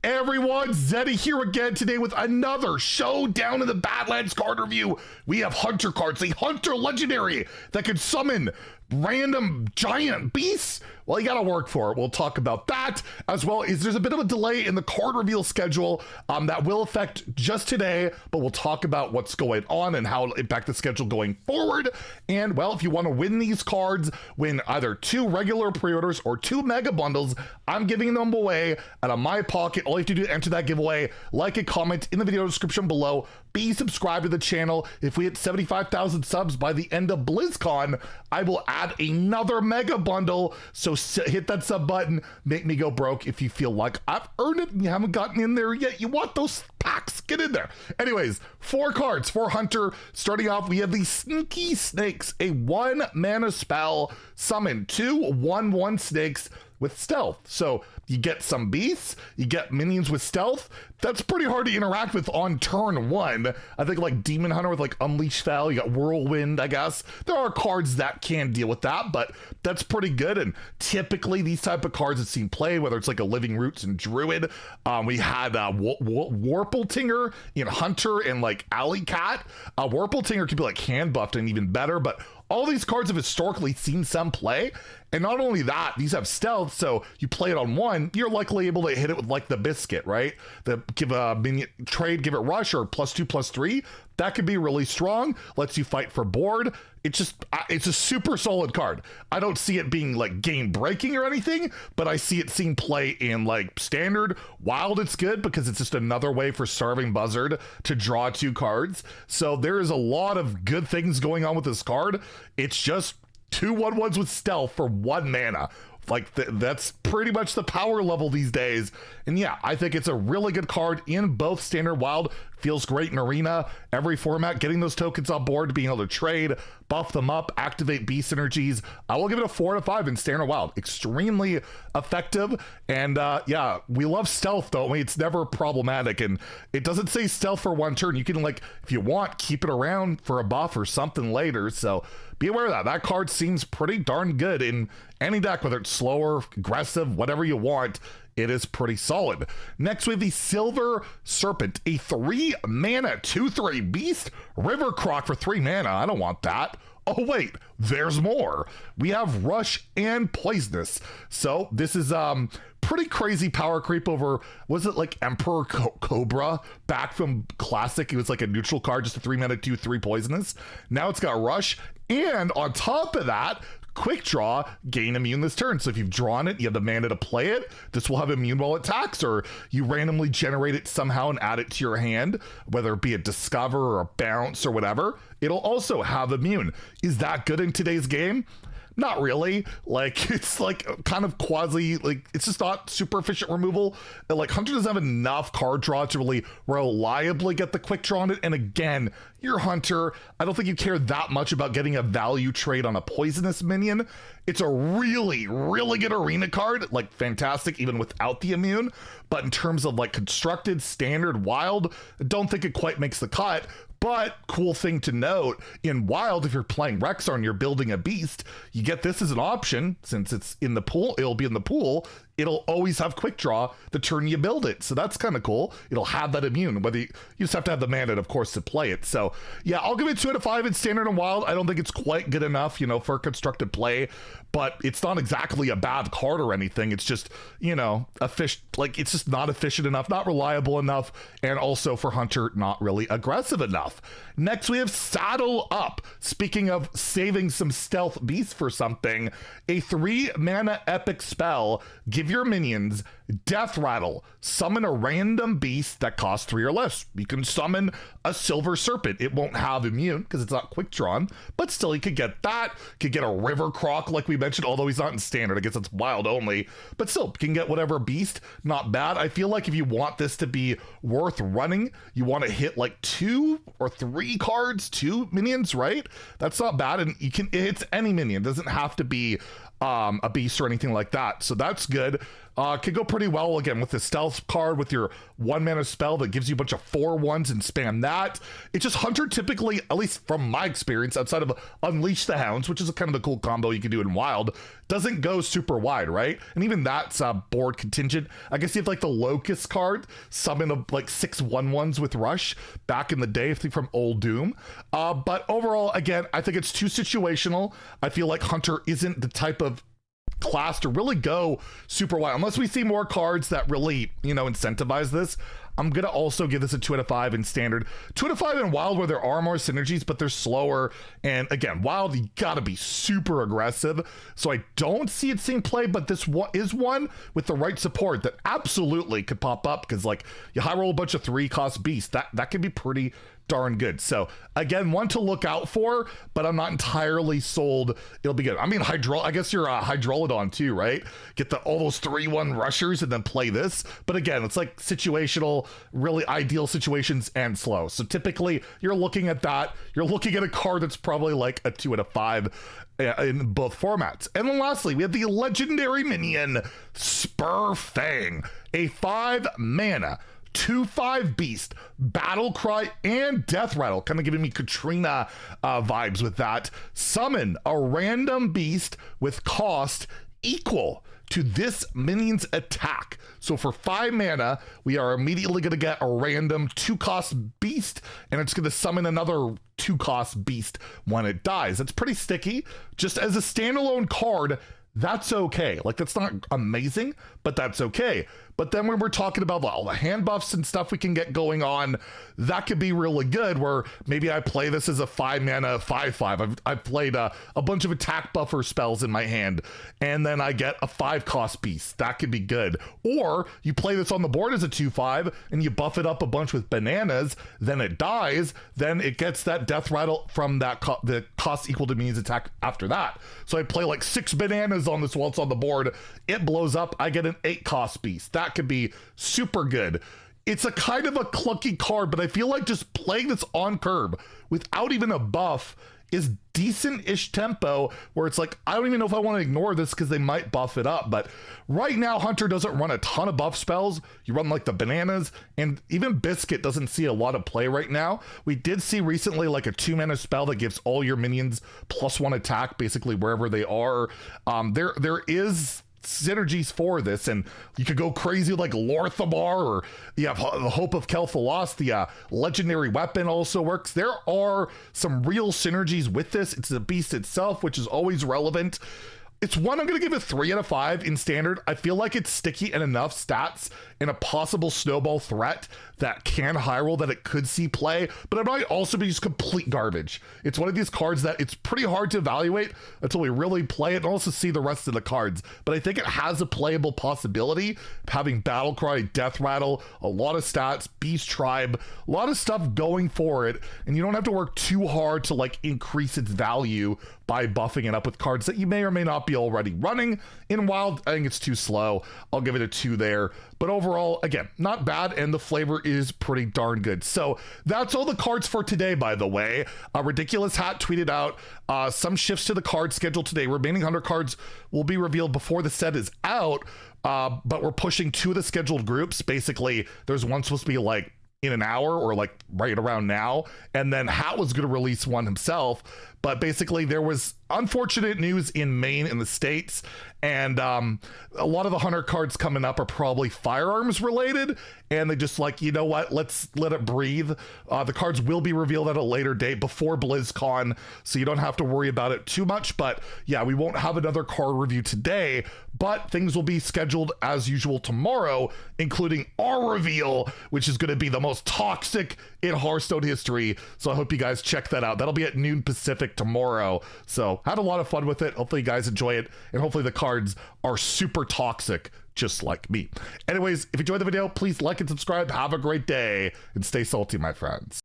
Everyone, Zeddy here again today with another Showdown in the Badlands card review. We have Hunter cards, a Hunter Legendary that can summon random giant beasts. Well, you gotta work for it. We'll talk about that, as well as there's a bit of a delay in the card reveal schedule that will affect just today, but we'll talk about what's going on and how it'll impact the schedule going forward. And well, if you want to win these cards, win either 2 regular pre-orders or 2 mega bundles, I'm giving them away out of my pocket. All you have to do to enter that giveaway, like and comment in the video description below, be subscribed to the channel. If we hit 75,000 subs by the end of BlizzCon, I will add another mega bundle. So hit that sub button, make me go broke if you feel like I've earned it and you haven't gotten in there yet. You want those packs, get in there. Anyways, 4 cards for Hunter. Starting off, we have the Sneaky Snakes, a 1 mana spell, summon 2 1/1 snakes with stealth. So you get some beasts, you get minions with stealth. That's pretty hard to interact with on turn 1. I think like Demon Hunter with like Unleash Fel, you got Whirlwind, I guess. There are cards that can deal with that, but that's pretty good. And typically these type of cards have seen play, whether it's like a Living Roots and Druid. We had Warpletinger in Hunter and like Alley Cat. Warpletinger could be like hand buffed and even better, but all these cards have historically seen some play. And not only that, these have stealth, so you play it on 1, you're likely able to hit it with like the Biscuit, right? The give a minion trade, give it rush or +2/+3. That could be really strong, lets you fight for board. It's a super solid card. I don't see it being like game breaking or anything, but I see it seeing play in like standard. Wild, it's good because it's just another way for Starving Buzzard to draw 2 cards. So there is a lot of good things going on with this card. It's just 2 1/1s with stealth for 1 mana. Like that's pretty much the power level these days. And yeah, I think it's a really good card in both standard wild. Feels great in arena, every format, getting those tokens on board, being able to trade, buff them up, activate beast energies. I will give it a 4 out of 5 in standard wild. Extremely effective. And yeah, we love stealth, don't we? It's never problematic. And it doesn't say stealth for 1 turn. You can, like, if you want, keep it around for a buff or something later. So be aware of that. That card seems pretty darn good in any deck, whether it's slower, aggressive, whatever you want. It is pretty solid. Next, we have the Silver Serpent, a 3 mana 2/3 beast, River Croc for 3 mana. I don't want that. Oh wait, there's more. We have Rush and Poisonous. So this is pretty crazy power creep over, was it like Emperor Cobra back from Classic? It was like a neutral card, just a 3 mana 2/3 Poisonous. Now it's got Rush, and on top of that, Quick Draw, gain immune this turn. So if you've drawn it, you have the mana to play it, this will have immune while it attacks, or you randomly generate it somehow and add it to your hand, whether it be a Discover or a Bounce or whatever, it'll also have immune. Is that good in today's game? Not really. Like, it's like kind of quasi, like, it's just not super efficient removal. Like, Hunter doesn't have enough card draw to really reliably get the quick draw on it. And again, you're Hunter. I don't think you care that much about getting a value trade on a Poisonous minion. It's a really, really good arena card, like fantastic even without the immune. But in terms of like constructed, standard, wild, I don't think it quite makes the cut. But cool thing to note, in wild, if you're playing Rexar and you're building a beast, you get this as an option. Since it's in the pool, it'll be in the pool. It'll always have quick draw the turn you build it. So that's kind of cool. It'll have that immune, whether you just have to have the mana, of course, to play it. So yeah, I'll give it 2 out of 5 in standard and wild. I don't think it's quite good enough, you know, for constructed play, but it's not exactly a bad card or anything. It's just, you know, like it's just not efficient enough, not reliable enough, and also for Hunter, not really aggressive enough. Next, we have Saddle Up. Speaking of saving some stealth beasts for something, a 3 mana epic spell. Give your minions Death Rattle. Summon a random beast that costs 3 or less. You can summon a Silver Serpent. It won't have immune because it's not quick drawn, but still you could get that. Could get a River Croc like we mentioned, although he's not in standard. I guess it's wild only, but still can get whatever beast. Not bad. I feel like if you want this to be worth running, you want to hit like 2 or 3 cards, 2 minions, right? That's not bad. And you can, it's any minion. It doesn't have to be a beast or anything like that. So that's good. Could go pretty well again with the stealth card with your 1-mana spell that gives you a bunch of 4/1s and spam that. It's just Hunter typically, at least from my experience, outside of Unleash the Hounds, which is a kind of a cool combo you can do in Wild, doesn't go super wide, right? And even that's board contingent. I guess you have like the Locust card, summon like 6/1/1s with Rush back in the day, I think from Old Doom. But overall, again, I think it's too situational. I feel like Hunter isn't the type of class to really go super wide unless we see more cards that really, you know, incentivize this. I'm gonna also give this a 2 out of 5 in standard, 2 out of 5 in Wild, where there are more synergies but they're slower. And again, Wild, you gotta be super aggressive, so I don't see it seeing play, but this is one with the right support that absolutely could pop up, because like you high roll a bunch of 3-cost beasts, that could be pretty darn good. So again, one to look out for, but I'm not entirely sold it'll be good. I mean, I guess you're a Hydrolodon too, right? Get all those 3/1 rushers and then play this. But again, it's like situational, really ideal situations and slow. So typically you're looking at that. You're looking at a card that's probably like a 2 out of 5 in both formats. And then lastly, we have the legendary minion Minion Fang, a 5-mana 2/5 beast, battle cry and death rattle, kind of giving me Katrina vibes with that. Summon a random beast with cost equal to this minion's attack. So for 5 mana, we are immediately going to get a random 2-cost beast, and it's going to summon another 2-cost beast when it dies. It's pretty sticky. Just as a standalone card, that's okay. Like, that's not amazing, but that's okay. But then when we're talking about all the hand buffs and stuff we can get going on, that could be really good, where maybe I play this as a 5-mana 5/5. I've played a bunch of attack buffer spells in my hand, and then I get a 5-cost beast. That could be good. Or you play this on the board as a 2/5 and you buff it up a bunch with bananas, then it dies, then it gets that death rattle from that the cost equal to means attack after that. So I play like 6 bananas on this while it's on the board, it blows up, I get an 8-cost beast. That could be super good. It's a kind of a clunky card, but I feel like just playing this on curb without even a buff is decent-ish tempo, where it's like, I don't even know if I want to ignore this because they might buff it up. But right now, Hunter doesn't run a ton of buff spells. You run like the bananas, and even Biscuit doesn't see a lot of play right now. We did see recently like a 2-mana spell that gives all your minions +1 attack, basically wherever they are. There is synergies for this, and you could go crazy like Lorthamar, or you have the Hope of Kel'Thalas, the legendary weapon also works. There are some real synergies with this. It's the beast itself, which is always relevant. It's one I'm going to give a 3 out of 5 in standard. I feel like it's sticky and enough stats and a possible snowball threat that can high roll that it could see play, but it might also be just complete garbage. It's one of these cards that it's pretty hard to evaluate until we really play it and also see the rest of the cards. But I think it has a playable possibility, having Battlecry, Death Rattle, a lot of stats, Beast Tribe, a lot of stuff going for it, and you don't have to work too hard to like increase its value by buffing it up with cards that you may or may not be already running. In Wild, I think it's too slow. I'll give it a 2 there. But overall, again, not bad, and the flavor is pretty darn good. So that's all the cards for today, by the way. Ridiculous Hat tweeted out some shifts to the card schedule today. Remaining 100 cards will be revealed before the set is out, but we're pushing 2 of the scheduled groups. Basically, there's one supposed to be like in an hour or like right around now, and then Hat was going to release one himself. But basically there was unfortunate news in Maine in the States, and a lot of the hunter cards coming up are probably firearms related, and they just like, you know what, let's let it breathe. The cards will be revealed at a later date before BlizzCon, so you don't have to worry about it too much. But yeah, we won't have another card review today, but things will be scheduled as usual tomorrow, including our reveal, which is going to be the most toxic in Hearthstone history. So I hope you guys check that out. That'll be at noon Pacific tomorrow. So had a lot of fun with it. Hopefully you guys enjoy it, and hopefully the cards are super toxic just like me. Anyways, if you enjoyed the video, please like and subscribe. Have a great day and stay salty, my friends.